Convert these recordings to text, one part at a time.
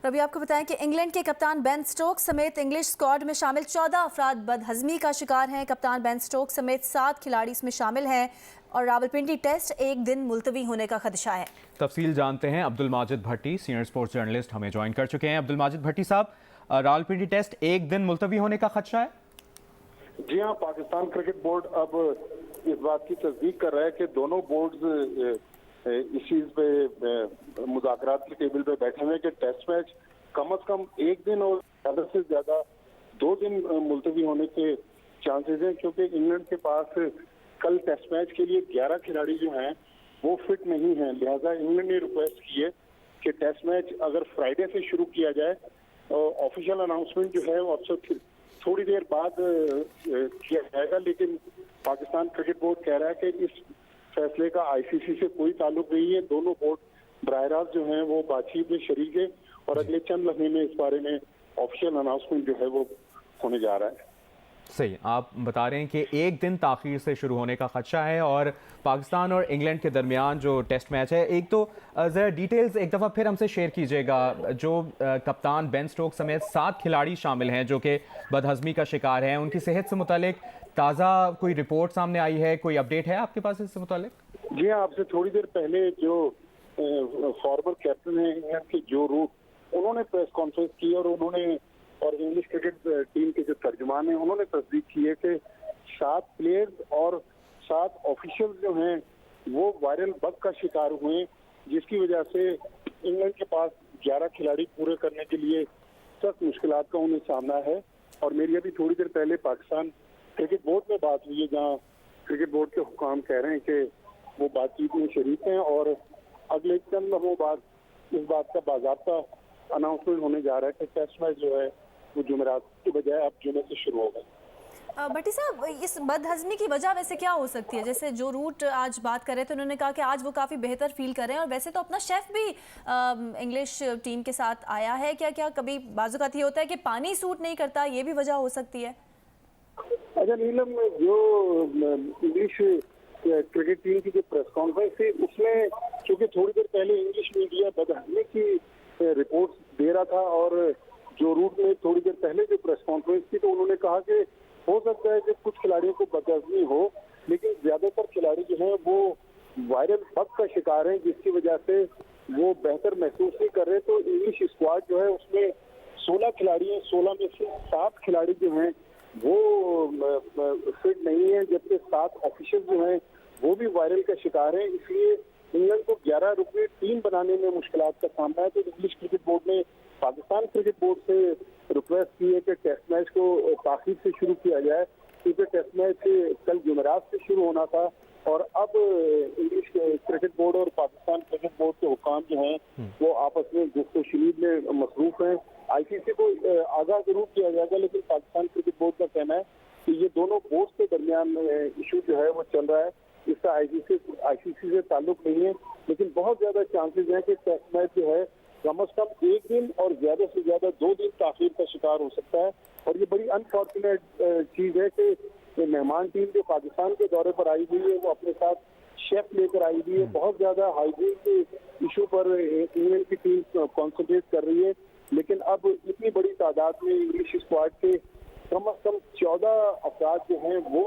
रवि, आपको बताएं कि इंग्लैंड के कप्तान बेन स्टोक्स समेत इंग्लिश स्क्वाड में शामिल 14 अफराद बदहजमी का शिकार हैं। कप्तान बेन स्टोक्स समेत 7 खिलाड़ी इसमें शामिल हैं और रावलपिंडी टेस्ट एक दिन मुलतवी होने का खदशा है। तफसील जानते हैं। अब्दुल माजिद भट्टी सीनियर स्पोर्ट्स जर्नलिस्ट हमें ज्वाइन कर चुके हैं। अब्दुल माजिद भट्टी साहब, रावलपिंडी टेस्ट एक दिन मुलतवी होने का खदशा है? जी हाँ, पाकिस्तान क्रिकेट बोर्ड अब इस बात की तस्दीक कर रहा है कि दोनों बोर्ड्स इस चीज पे मुज़ाकरात की टेबल पे बैठे हुए कि टेस्ट मैच कम से कम एक दिन और ज्यादा से ज्यादा 2 दिन मुलतवी होने के चांसेस हैं, क्योंकि इंग्लैंड के पास कल टेस्ट मैच के लिए 11 खिलाड़ी जो हैं वो फिट नहीं हैं। लिहाजा इंग्लैंड ने रिक्वेस्ट की है कि टेस्ट मैच अगर फ्राइडे से शुरू किया जाए, ऑफिशियल अनाउंसमेंट जो है वो अक्सर थोड़ी देर बाद किया जाएगा, लेकिन पाकिस्तान क्रिकेट बोर्ड कह रहा है कि इस फैसले का आईसीसी से कोई ताल्लुक नहीं है। दोनों बोर्ड बराह रास्त जो हैं वो बातचीत में शरीक है और अगले चंद महीने में इस बारे में ऑफिशियल अनाउंसमेंट जो है वो होने जा रहा है। सही, आप बता रहे हैं कि एक दिन ताख़ीर से शुरू होने का खदशा है और पाकिस्तान और इंग्लैंड के दरमियान जो टेस्ट मैच है, एक तो ज़रा डिटेल्स एक दफ़ा फिर हमसे शेयर कीजिएगा। जो कप्तान बेन स्टोक्स समेत 7 खिलाड़ी शामिल हैं जो कि बदहज़मी का शिकार हैं, उनकी सेहत से मुतालिक ताज़ा कोई रिपोर्ट सामने आई है, कोई अपडेट है आपके पास इससे मुतालिक? जी हाँ, आपसे थोड़ी देर पहले जो फॉर्मर कैप्टन है इंग्लैंड के जो रूट, उन्होंने प्रेस कॉन्फ्रेंस की और इंग्लिश क्रिकेट टीम के जो तर्जुमान हैं उन्होंने तस्दीक की है कि 7 प्लेयर्स और 7 ऑफिशियल जो हैं वो वायरल बग का शिकार हुए, जिसकी वजह से इंग्लैंड के पास 11 खिलाड़ी पूरे करने के लिए सख्त मुश्किलात का उन्हें सामना है। और मेरी अभी थोड़ी देर पहले पाकिस्तान क्रिकेट बोर्ड में बात हुई है, जहाँ क्रिकेट बोर्ड के हुकाम कह रहे हैं कि वो बातचीत में शरीक हैं और अगले चंद लम्हों बाद इस बात का बाज़ाब्ता अनाउंसमेंट होने जा रहा है कि टेस्ट मैच जो है वो जुमेरात की बजाय अब जुमे से शुरू होगा। भट्टी साहब, इस बदहजमी की वजह वैसे क्या हो सकती है? जैसे जो रूट आज बात कर रहे थे, उन्होंने कहा कि आज वो काफ़ी बेहतर फील कर रहे हैं और वैसे तो अपना शेफ भी इंग्लिश टीम के साथ आया है। क्या कभी बाज़ ये होता है कि पानी सूट नहीं करता, ये भी वजह हो सकती है? अच्छा नीलम, जो इंग्लिश क्रिकेट टीम की जो प्रेस कॉन्फ्रेंस थी उसमें चूंकि थोड़ी देर पहले इंग्लिश मीडिया बदहजमी की रिपोर्ट दे रहा था और जो रूट में थोड़ी देर पहले जो प्रेस कॉन्फ्रेंस थी, तो उन्होंने कहा कि हो सकता है कि कुछ खिलाड़ियों को बदहजमी हो, लेकिन ज्यादातर खिलाड़ी जो हैं वो वायरल बग का शिकार हैं, जिसकी वजह से वो बेहतर महसूस नहीं कर रहे। तो इंग्लिश स्क्वाड जो है उसमें 16 खिलाड़ी हैं, 16 में से 7 खिलाड़ी जो हैं वो फिट नहीं है, जबकि 7 ऑफिशियल जो हैं वो भी वायरल का शिकार हैं। इसलिए इंग्लैंड को 11 रुकनी टीम बनाने में मुश्किलात का सामना है। तो इंग्लिश क्रिकेट बोर्ड ने पाकिस्तान क्रिकेट बोर्ड से रिक्वेस्ट की है कि टेस्ट मैच को ताख़ीर से शुरू किया जाए, क्योंकि टेस्ट मैच कल जुमेरात से शुरू होना था और अब इंग्लिश क्रिकेट बोर्ड और पाकिस्तान क्रिकेट बोर्ड के हुकाम जो हैं वो आपस में गुफ्तगू में मसरूफ हैं। आईसीसी को आगाह जरूर किया जाएगा, लेकिन पाकिस्तान क्रिकेट बोर्ड का कहना है कि ये दोनों बोर्ड के दरमियान इशू जो है वो चल रहा है, इसका आईसीसी से ताल्लुक नहीं है। लेकिन बहुत ज्यादा चांसेस हैं कि टेस्ट मैच जो है कम से कम एक दिन और ज्यादा से ज्यादा 2 दिन ताख़ीर का शिकार हो सकता है। और ये बड़ी अनफॉर्चुनेट चीज है कि मेहमान टीम जो पाकिस्तान के दौरे पर आई हुई है वो अपने साथ शेफ लेकर आई हुई है। बहुत ज्यादा हाइजीन के इशू पर इंग्लैंड की टीम कॉन्सेंट्रेट कर रही है, लेकिन अब इतनी बड़ी तादाद में इंग्लिश स्क्वाड के कम से कम 14 अफराद जो हैं वो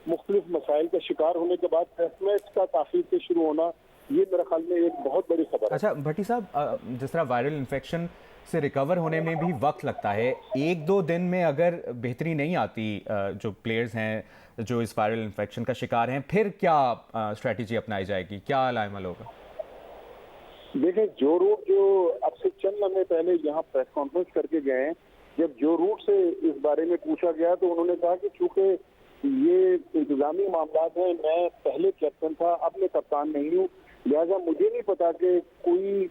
मुख्तलिफ मसाइल का शिकार होने के बाद टेस्ट मैच का ताख़ीर से शुरू होना, ये मेरे ख्याल में एक बहुत बड़ी खबर है। अच्छा भट्टी साहब, जिस तरह वायरल इन्फेक्शन से रिकवर होने में भी वक्त लगता है, 1-2 दिन में अगर बेहतरी नहीं आती जो प्लेयर्स हैं जो इस वायरल इन्फेक्शन का शिकार हैं, फिर क्या स्ट्रेटजी अपनाई जाएगी, क्या लाइमल होगा? देखें, जो रूट जो अब से चंद लम्हे पहले यहाँ प्रेस कॉन्फ्रेंस करके गए हैं, जब जो रूट से इस बारे में पूछा गया तो उन्होंने कहा कि चूंकि ये इंतजामी मामला है, मैं पहले कैप्टन था, अब मैं कप्तान नहीं हूँ, लिहाजा मुझे नहीं पता कि कोई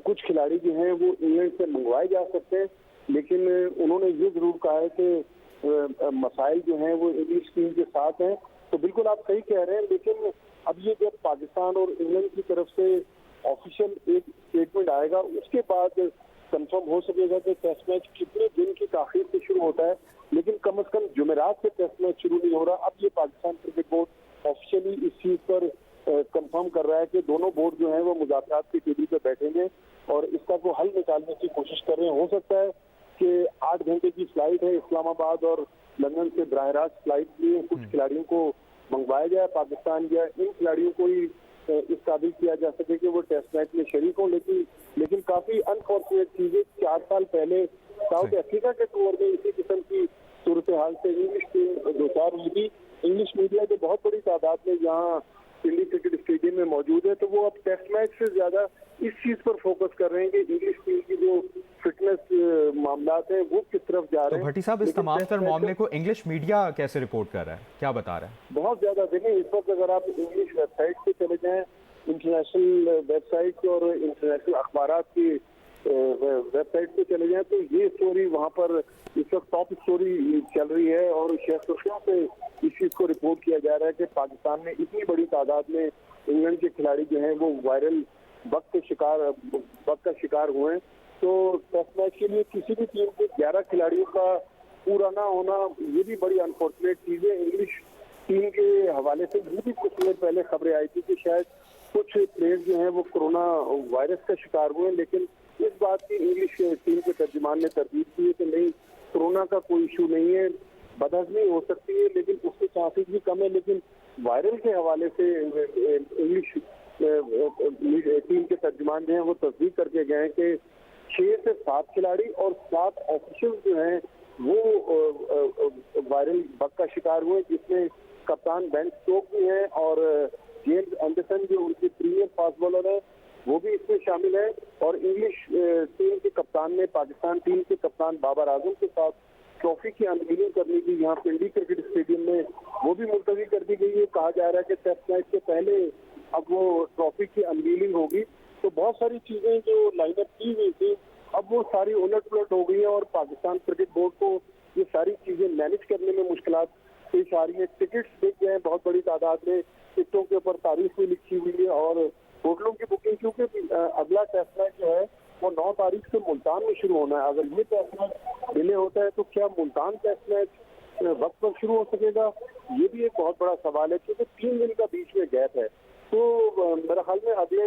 कुछ खिलाड़ी जो हैं वो इंग्लैंड से मंगवाए जा सकते हैं। लेकिन उन्होंने ये जरूर कहा है कि मसाइल जो हैं वो इंग्लिश टीम के साथ हैं। तो बिल्कुल आप सही कह रहे हैं, लेकिन अब ये जब पाकिस्तान और इंग्लैंड की तरफ से ऑफिशियल एक स्टेटमेंट आएगा उसके बाद कंफर्म हो सकेगा कि टेस्ट मैच कितने दिन की ताख़ीर से शुरू होता है। लेकिन कम से कम जुमेरात से टेस्ट मैच शुरू नहीं हो रहा। अब ये पाकिस्तान क्रिकेट बोर्ड ऑफिशियली इस चीज पर कंफर्म कर रहा है कि दोनों बोर्ड जो है वो मुज़ाकरात की टेबल पे बैठेंगे और इसका वो हल निकालने की कोशिश कर रहे हैं। हो सकता है कि 8 घंटे की फ्लाइट है इस्लामाबाद और लंदन से बराह रास्त फ्लाइट लिए कुछ खिलाड़ियों को मंगवाया जाए पाकिस्तान, या इन खिलाड़ियों को ही इस काबिल किया जा सके कि वो टेस्ट मैच में शरीक हों। लेकिन काफी अनफॉर्चुनेट चीजें 4 साल पहले साउथ अफ्रीका के टूर में इसी किस्म की सूरत हाल से इंग्लिश टीम दो चार हुई थी। इंग्लिश मीडिया जो बहुत बड़ी तादाद में यहाँ दिल्ली क्रिकेट स्टेडियम में मौजूद है, तो वो अब टेस्ट मैच से ज्यादा इस चीज पर फोकस कर रहे हैं कि इंग्लिश टीम की जो फिटनेस मामलात हैं वो किस तरफ जा रहे हैं। तो भट्टी साहब, इस तमाम तर मामले को इंग्लिश मीडिया कैसे रिपोर्ट कर रहा है, क्या बता रहा है? बहुत ज्यादा देखें, इस वक्त अगर आप इंग्लिश वेबसाइट पे चले जाएं, इंटरनेशनल वेबसाइट और इंटरनेशनल अखबार की वेबसाइट पे चले जाएं, तो ये स्टोरी वहाँ पर इस वक्त टॉप स्टोरी चल रही है और शहर से इस चीज को रिपोर्ट किया जा रहा है कि पाकिस्तान में इतनी बड़ी तादाद में इंग्लैंड के खिलाड़ी जो हैं वो वायरल बग का शिकार हुए हैं। तो टेस्ट मैच के लिए किसी भी टीम के 11 खिलाड़ियों का पूरा ना होना ये भी बड़ी अनफॉर्चुनेट चीज है। इंग्लिश टीम के हवाले से ये भी कुछ दिन पहले खबरें आई थी कि शायद कुछ प्लेयर जो हैं वो कोरोना वायरस का शिकार हुए, लेकिन इस बात की इंग्लिश टीम के तर्जुमान ने तरदीद की है कि नहीं, कोरोना का कोई इशू नहीं है, बदहजमी हो सकती है लेकिन उसके चांसेस भी कम है। लेकिन वायरल के हवाले से इंग्लिश टीम के तर्जुमान जो हैं वो तस्दीक करके गए हैं कि 6 से 7 खिलाड़ी और 7 ऑफिशियल जो हैं वो वायरल बग का शिकार हुए, जिसमें कप्तान बेन स्टोक्स भी हैं और जेम्स एंडरसन जो उनके प्रीमियर फास्ट बॉलर है वो भी इसमें शामिल है। और इंग्लिश टीम के कप्तान ने पाकिस्तान टीम के कप्तान बाबर आजम के साथ ट्रॉफी की अनवीलिंग करने की यहाँ पिंडी क्रिकेट स्टेडियम में वो भी मुलतवी कर दी गई है। कहा जा रहा है कि टेस्ट मैच से पहले अब वो ट्रॉफी की अनवीलिंग होगी। तो बहुत सारी चीजें जो लाइनअप की हुई थी अब वो सारी उलट पुलट हो गई है और पाकिस्तान क्रिकेट बोर्ड को ये सारी चीजें मैनेज करने में मुश्किलात पेश आ रही है। टिकट्स बिक गए हैं बहुत बड़ी तादाद में, टिकटों के ऊपर तारीख भी लिखी हुई है और होटलों की बुकिंग, क्योंकि अगला टेस्ट मैच जो है वो 9 तारीख से मुल्तान में शुरू होना है। अगर ये टेस्ट मैच डिले होता है तो क्या मुल्तान टेस्ट मैच वक्त पर शुरू हो सकेगा, ये भी एक बहुत बड़ा सवाल है, क्योंकि 3 दिन का बीच में गैप है। तो मेरे ख्याल में अगले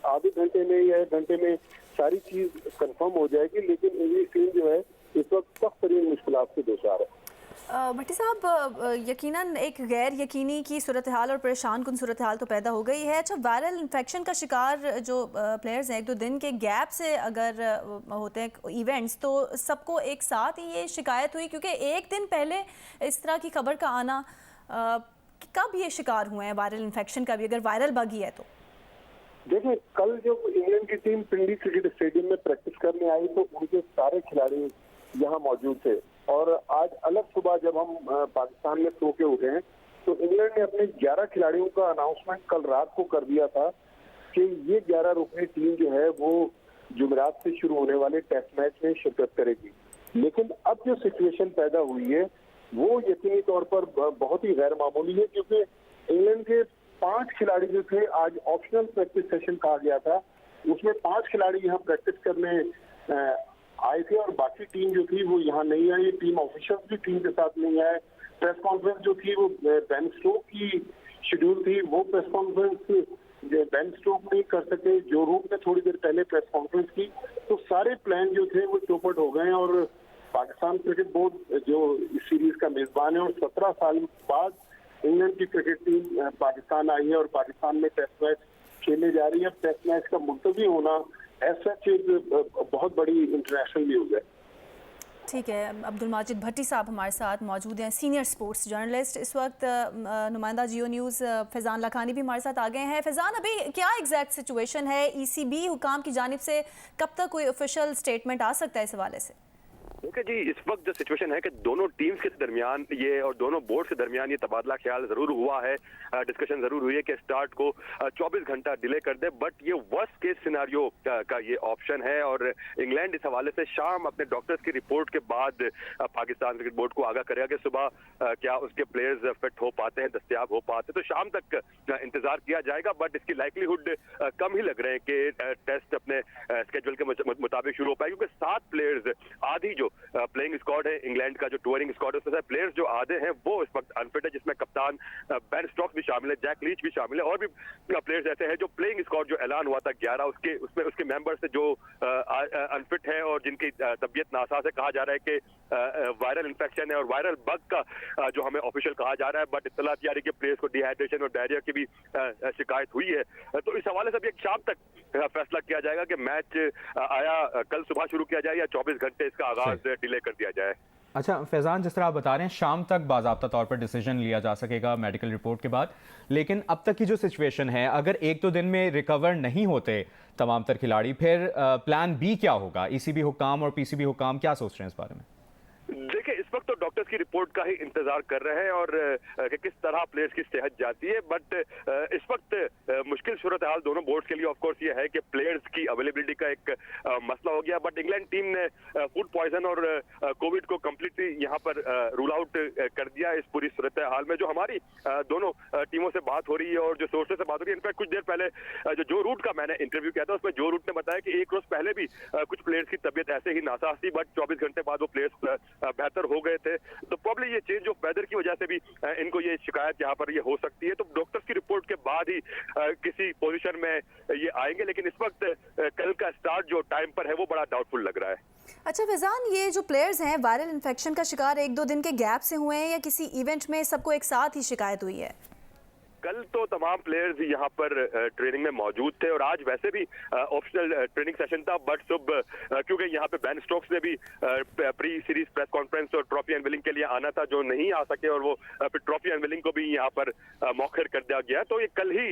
आधे घंटे में या 1 घंटे में सारी चीज कंफर्म हो जाएगी, लेकिन इंग्लिश टीम जो है इस वक्त सख्त तरीन मुश्किलात से दो चार है। भट्टी साहब, यकीनन एक गैर यकीनी की सूरत हाल और परेशान कुन सूरत हाल तो पैदा हो गई है। अच्छा, वायरल इन्फेक्शन का शिकार जो प्लेयर्स हैं 1-2 दिन के गैप से अगर होते हैं इवेंट्स, तो सबको एक साथ ही ये शिकायत हुई, क्योंकि 1 दिन पहले इस तरह की खबर का आना, कब ये शिकार हुए हैं वायरल इन्फेक्शन का भी, अगर वायरल बग ही है तो? देखिए, कल जब इंग्लैंड की टीम पिंडी क्रिकेट स्टेडियम में प्रैक्टिस करने आई तो उनके सारे खिलाड़ी यहाँ मौजूद थे और आज अलग सुबह जब हम पाकिस्तान में सो के उठे हैं तो इंग्लैंड ने अपने 11 खिलाड़ियों का अनाउंसमेंट कल रात को कर दिया था कि ये 11 रुकनी टीम जो है वो जुमेरात से शुरू होने वाले टेस्ट मैच में शिरकत करेगी। लेकिन अब जो सिचुएशन पैदा हुई है वो यकीनी तौर पर बहुत ही गैर मामूली है, क्योंकि इंग्लैंड के 5 खिलाड़ी जो थे, आज ऑप्शनल प्रैक्टिस सेशन कहा गया था, उसमें 5 खिलाड़ी यहाँ प्रैक्टिस करने आए थे और बाकी टीम जो थी वो यहाँ नहीं आई। टीम ऑफिशियल्स भी टीम के साथ नहीं आए। प्रेस कॉन्फ्रेंस जो थी वो बेन स्टोक की शेड्यूल थी, वो प्रेस कॉन्फ्रेंस बेन स्टोक नहीं कर सके। जो रूट ने थोड़ी देर पहले प्रेस कॉन्फ्रेंस की, तो सारे प्लान जो थे वो चौपट हो गए और पाकिस्तान क्रिकेट बोर्ड जो इस सीरीज का मेजबान है और 17 साल बाद इंग्लैंड की क्रिकेट टीम पाकिस्तान आई है और पाकिस्तान में टेस्ट मैच खेलने जा रही है। टेस्ट मैच का मुलतवी होना ऐसा चीज बहुत बड़ी इंटरनेशनल न्यूज है। ठीक है, अब्दुल माजिद भट्टी साहब हमारे साथ मौजूद हैं, सीनियर स्पोर्ट्स जर्नलिस्ट। इस वक्त नुमाइंदा जियो न्यूज़ फैज़ान लाखानी भी हमारे साथ आ गए हैं। फैज़ान, अभी क्या एग्जैक्ट सिचुएशन है? ECB हुकाम की जानिब से कब तक कोई ऑफिशियल स्टेटमेंट आ सकता है इस हवाले से? ओके जी, इस वक्त जो सिचुएशन है कि दोनों टीम्स के दरमियान ये और दोनों बोर्ड के दरमियान ये तबादला ख्याल जरूर हुआ है, डिस्कशन जरूर हुई है कि स्टार्ट को 24 घंटा डिले कर दे, बट ये वर्स्ट केस सिनारियो का ये ऑप्शन है और इंग्लैंड इस हवाले से शाम अपने डॉक्टर्स की रिपोर्ट के बाद पाकिस्तान क्रिकेट बोर्ड को आगाह करेगा कि सुबह क्या उसके प्लेयर्स फिट हो पाते हैं, दस्तयाब हो पाते हैं। तो शाम तक इंतजार किया जाएगा, बट इसकी लाइकलीहुड कम ही लग रहे हैं कि टेस्ट अपने स्केड्यूल के मुताबिक शुरू हो पाए, क्योंकि 7 प्लेयर्स आधी जो प्लेइंग स्क्वाड है इंग्लैंड का, जो टूरिंग स्क्वाड है, उसमें से प्लेयर्स जो आधे हैं वो इस वक्त अनफिट है, जिसमें कप्तान बेन स्टोक्स भी शामिल है, जैक लीच भी शामिल है, और भी प्लेयर्स ऐसे हैं जो प्लेइंग स्क्वाड जो ऐलान हुआ था 11 उसके मेंबर्स से जो अनफिट है और जिनकी तबीयत नासाज है। कहा जा रहा है कि वायरल इन्फेक्शन है और वायरल बग का जो हमें ऑफिशियल कहा जा रहा है, बट इत्तला आ रही है कि प्लेयर्स को डिहाइड्रेशन और डायरिया की भी शिकायत हुई है। तो इस हवाले से अभी शाम तक फैसला किया जाएगा कि मैच आया कल सुबह शुरू किया जाए या 24 घंटे इसका आगाज डिले कर दिया जाए। अच्छा फैज़ान, जिस तरह आप बता रहे हैं शाम तक बाज़ाब्ता तौर पर डिसीजन लिया जा सकेगा मेडिकल रिपोर्ट के बाद, लेकिन अब तक की जो सिचुएशन है, अगर 1-2 दिन में रिकवर नहीं होते तमाम तर खिलाड़ी, फिर प्लान बी क्या होगा? ईसीबी हुकाम और पीसीबी हुकाम क्या सोच रहे हैं इस बारे में? देखिए, इस वक्त तो डॉक्टर्स की रिपोर्ट का ही इंतजार कर रहे हैं और कि किस तरह प्लेयर्स की सेहत जाती है, बट इस वक्त मुश्किल सूरत हाल दोनों बोर्ड्स के लिए ऑफ कोर्स ये है कि प्लेयर्स की अवेलेबिलिटी का एक मसला हो गया। बट इंग्लैंड टीम ने फूड पॉइजन और कोविड को कम्प्लीटली यहाँ पर रूल आउट कर दिया इस पूरी सूरत हाल में। जो हमारी दोनों टीमों से बात हो रही है और जो सोर्सेस से बात हो रही है, इनफैक्ट कुछ देर पहले जो रूट का मैंने इंटरव्यू किया था, उसमें जो रूट ने बताया कि एक रोज पहले भी कुछ प्लेयर्स की तबीयत ऐसे ही नासाज थी, बट 24 घंटे बाद वो प्लेयर्स बेहतर हो गए थे। तो प्रॉब्ली ये चेंज ऑफ वेदर की वजह से भी इनको ये शिकायत यहाँ पर ये हो सकती है। तो डॉक्टर्स की रिपोर्ट के बाद ही किसी पोजीशन में ये आएंगे, लेकिन इस वक्त कल का स्टार्ट जो टाइम पर है वो बड़ा डाउटफुल लग रहा है। अच्छा फैजान, ये जो प्लेयर्स हैं वायरल इन्फेक्शन का शिकार 1-2 दिन के गैप से हुए हैं या किसी इवेंट में सबको एक साथ ही शिकायत हुई है? कल तो तमाम प्लेयर्स यहाँ पर ट्रेनिंग में मौजूद थे और आज वैसे भी ऑप्शनल ट्रेनिंग सेशन था, बट सुबह क्योंकि यहाँ पे बेन स्टोक्स ने भी प्री सीरीज प्रेस कॉन्फ्रेंस और ट्रॉफी अनवीलिंग के लिए आना था, जो नहीं आ सके, और वो फिर ट्रॉफी अनवीलिंग को भी यहाँ पर मौखर कर दिया गया। तो ये कल ही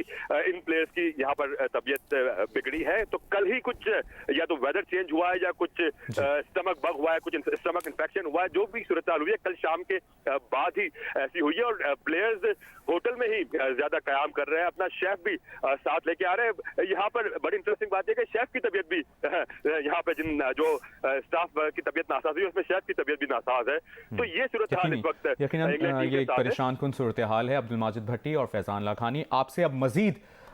इन प्लेयर्स की यहाँ पर तबीयत बिगड़ी है। तो कल ही कुछ या तो वेदर चेंज हुआ है या कुछ स्टमक बग हुआ है, कुछ स्टमक इन्फेक्शन हुआ है, जो भी सूरत हाल हुई है कल शाम के बाद ही ऐसी हुई है। और प्लेयर्स होटल में ही ज्यादा कयाम कर रहे हैं, अपना शेफ भी साथ लेके आ रहे हैं। यहाँ पर बड़ी इंटरेस्टिंग बात है कि शेफ की तबीयत भी यहाँ पे जिन जो स्टाफ की तबीयत नासाज हुई उसमें शेफ की तबीयत भी नासाज है। तो ये सूरत हाल इस वक्त यकीनन ये एक परेशान कुन सूरत हाल है। अब्दुल माजिद भट्टी और फैजान लाखानी आपसे अब मजीद